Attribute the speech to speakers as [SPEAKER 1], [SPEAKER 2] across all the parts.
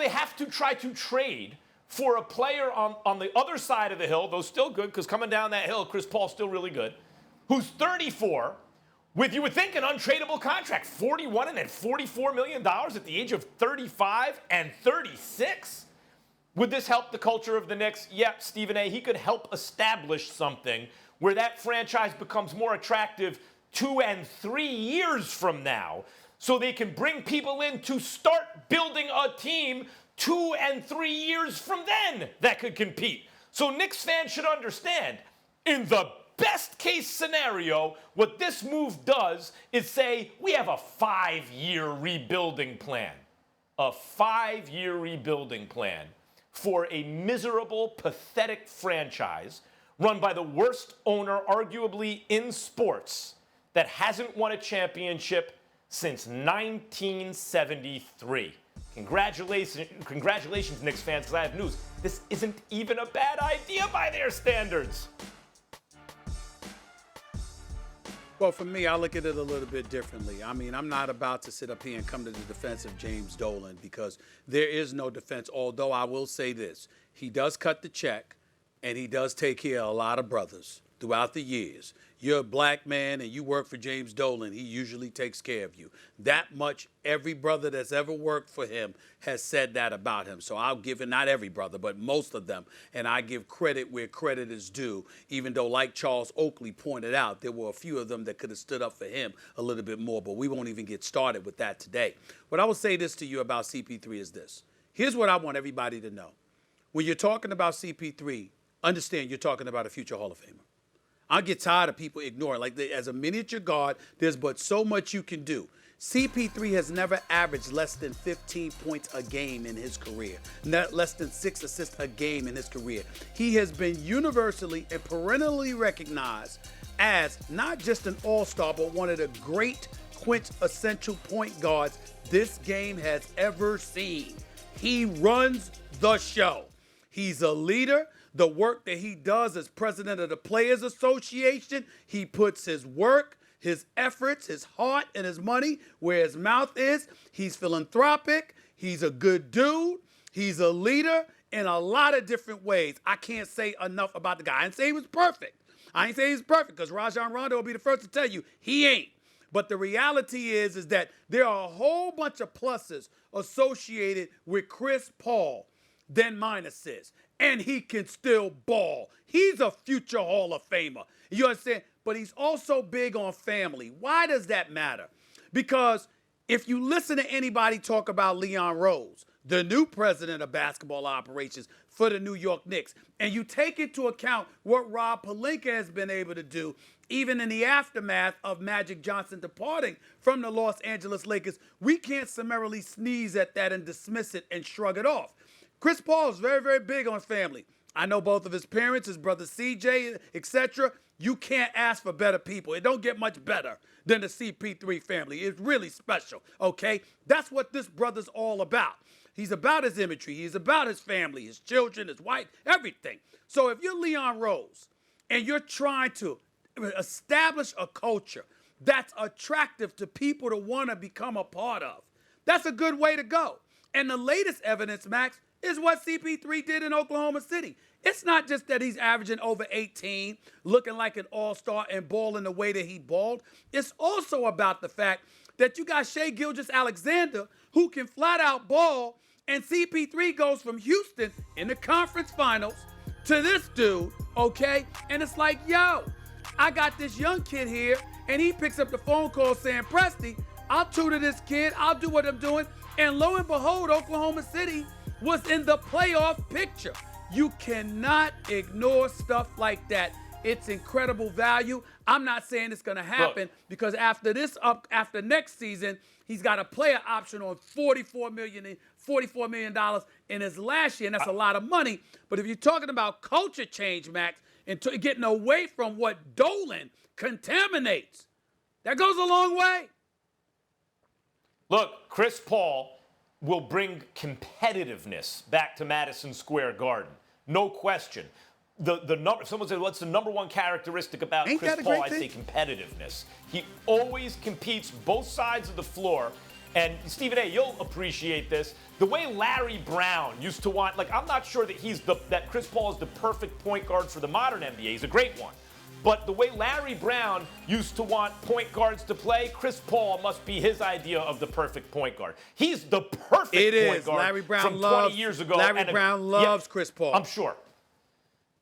[SPEAKER 1] they have to try to trade for a player on the other side of the hill, though still good, because coming down that hill, Chris Paul's still really good, who's 34, with, you would think, an untradeable contract, 41 and then $44 million at the age of 35 and 36? Would this help the culture of the Knicks? Yep, Stephen A., he could help establish something where that franchise becomes more attractive 2 and 3 years from now, so they can bring people in to start building a team 2 and 3 years from then that could compete. So Knicks fans should understand, in the best case scenario, what this move does is say, we have a 5-year rebuilding plan. A 5-year rebuilding plan for a miserable, pathetic franchise run by the worst owner, arguably, in sports that hasn't won a championship since 1973. Congratulations, Knicks fans, because I have news. This isn't even a bad idea by their standards.
[SPEAKER 2] Well, for me, I look at it a little bit differently. I mean, I'm not about to sit up here and come to the defense of James Dolan, because there is no defense, although I will say this. He does cut the check, and he does take care of a lot of brothers throughout the years. You're a black man and you work for James Dolan, he usually takes care of you. That much, every brother that's ever worked for him has said that about him. So I'll give it, not every brother, but most of them. And I give credit where credit is due, even though, like Charles Oakley pointed out, there were a few of them that could have stood up for him a little bit more, but we won't even get started with that today. What I will say this to you about CP3 is this. Here's what I want everybody to know. When you're talking about CP3, understand you're talking about a future Hall of Famer. I get tired of people ignoring. Like, as a miniature guard, there's but so much you can do. CP3 has never averaged less than 15 points a game in his career, not less than 6 assists a game in his career. He has been universally and perennially recognized as not just an all-star, but one of the great quintessential point guards this game has ever seen. He runs the show. He's a leader. The work that he does as president of the Players Association, he puts his work, his efforts, his heart, and his money where his mouth is. He's philanthropic. He's a good dude. He's a leader in a lot of different ways. I can't say enough about the guy. I didn't say he was perfect. I ain't say he's perfect, because Rajon Rondo will be the first to tell you he ain't. But the reality is that there are a whole bunch of pluses associated with Chris Paul than minuses. And he can still ball. He's a future Hall of Famer. You understand? But he's also big on family. Why does that matter? Because if you listen to anybody talk about Leon Rose, the new president of basketball operations for the New York Knicks, and you take into account what Rob Pelinka has been able to do, even in the aftermath of Magic Johnson departing from the Los Angeles Lakers, we can't summarily sneeze at that and dismiss it and shrug it off. Chris Paul is very, very big on family. I know both of his parents, his brother CJ, etc. You can't ask for better people. It don't get much better than the CP3 family. It's really special, okay? That's what this brother's all about. He's about his imagery. He's about his family, his children, his wife, everything. So if you're Leon Rose and you're trying to establish a culture that's attractive to people to want to become a part of, that's a good way to go. And the latest evidence, Max, is what CP3 did in Oklahoma City. It's not just that he's averaging over 18, looking like an all-star and balling the way that he balled. It's also about the fact that you got Shai Gilgeous-Alexander, who can flat-out ball, and CP3 goes from Houston in the conference finals to this dude, okay? And it's like, yo, I got this young kid here, and he picks up the phone call saying, Presty, I'll tutor this kid, I'll do what I'm doing, and lo and behold, Oklahoma City was in the playoff picture. You cannot ignore stuff like that. It's incredible value. I'm not saying it's going to happen because after next season, he's got a player option on $44 million in his last year, and that's a lot of money. But if you're talking about culture change, Max, and getting away from what Dolan contaminates, that goes a long way.
[SPEAKER 1] Look, Chris Paul will bring competitiveness back to Madison Square Garden. No question. If someone said, what's the number one characteristic about Chris Paul? I say competitiveness. He always competes both sides of the floor. And Stephen A., you'll appreciate this. The way Larry Brown used to want, like, I'm not sure that Chris Paul is the perfect point guard for the modern NBA. He's a great one. But the way Larry Brown used to want point guards to play, Chris Paul must be his idea of the perfect point guard. He's the perfect point guard
[SPEAKER 2] Larry Brown
[SPEAKER 1] from
[SPEAKER 2] loves,
[SPEAKER 1] 20 years ago.
[SPEAKER 2] Larry Brown loves Chris Paul.
[SPEAKER 1] I'm sure.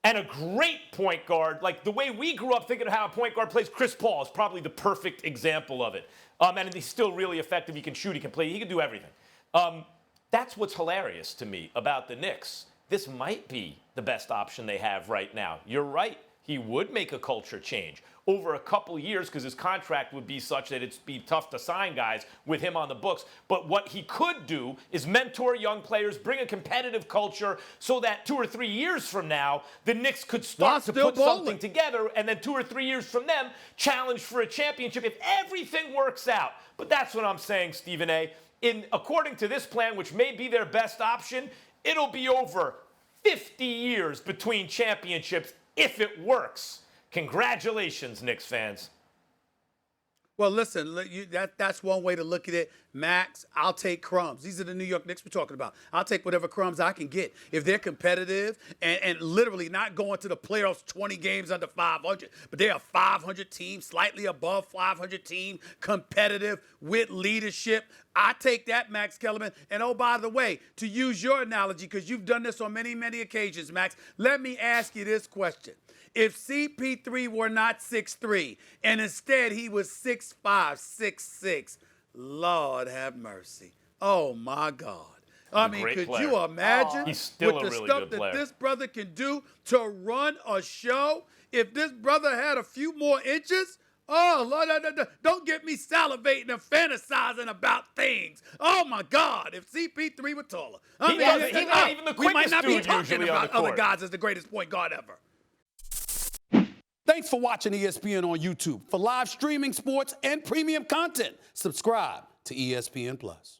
[SPEAKER 1] And a great point guard, like the way we grew up thinking of how a point guard plays, Chris Paul is probably the perfect example of it. And he's still really effective. He can shoot, he can play, he can do everything. That's what's hilarious to me about the Knicks. This might be the best option they have right now. You're right. He would make a culture change over a couple years because his contract would be such that it'd be tough to sign guys with him on the books. But what he could do is mentor young players, bring a competitive culture so that 2 or 3 years from now, the Knicks could start to put something together, and then 2 or 3 years from them, challenge for a championship if everything works out. But that's what I'm saying, Stephen A. According to this plan, which may be their best option, it'll be over 50 years between championships if it works. Congratulations, Knicks fans.
[SPEAKER 2] Well, listen, that's one way to look at it. Max, I'll take crumbs. These are the New York Knicks we're talking about. I'll take whatever crumbs I can get. If they're competitive and literally not going to the playoffs 20 games under 500, but they're a 500 team, slightly above 500 team, competitive with leadership, I take that, Max Kellerman. And oh, by the way, to use your analogy, because you've done this on many, many occasions, Max, let me ask you this question. If CP3 were not 6'3", and instead he was 6'5", 6'6", Lord have mercy. Oh, my God. I mean, could you imagine with the stuff that this brother can do to run a show? If this brother had a few more inches, oh, Lord, don't get me salivating and fantasizing about things. Oh, my God, if CP3 were taller. I mean, we might not be talking about other guys as the greatest point guard ever. Thanks for watching ESPN on YouTube. For live streaming, sports, and premium content, subscribe to ESPN+.